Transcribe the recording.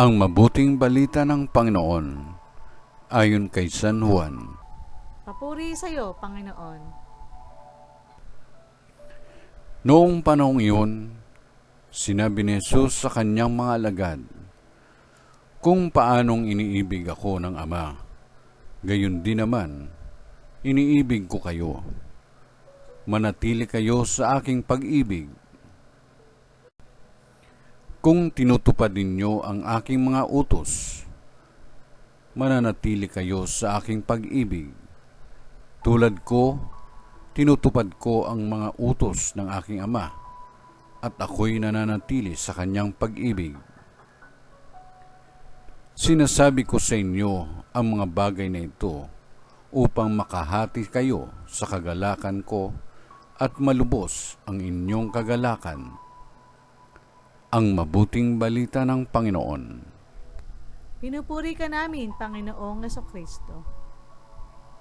Ang mabuting balita ng Panginoon ayon kay San Juan. Papuri sa iyo, Panginoon. Noong panahong iyon, sinabi ni Jesus sa kanyang mga alagad, "Kung paanong iniibig ako ng Ama, gayon din naman, iniibig ko kayo. Manatili kayo sa aking pag-ibig. Kung tinutupad ninyo ang aking mga utos, mananatili kayo sa aking pag-ibig. Tulad ko, tinutupad ko ang mga utos ng aking Ama, at ako'y nananatili sa kanyang pag-ibig. Sinasabi ko sa inyo ang mga bagay na ito upang makahati kayo sa kagalakan ko at malubos ang inyong kagalakan." Ang mabuting balita ng Panginoon. Pinupuri ka namin, Panginoong Jesucristo.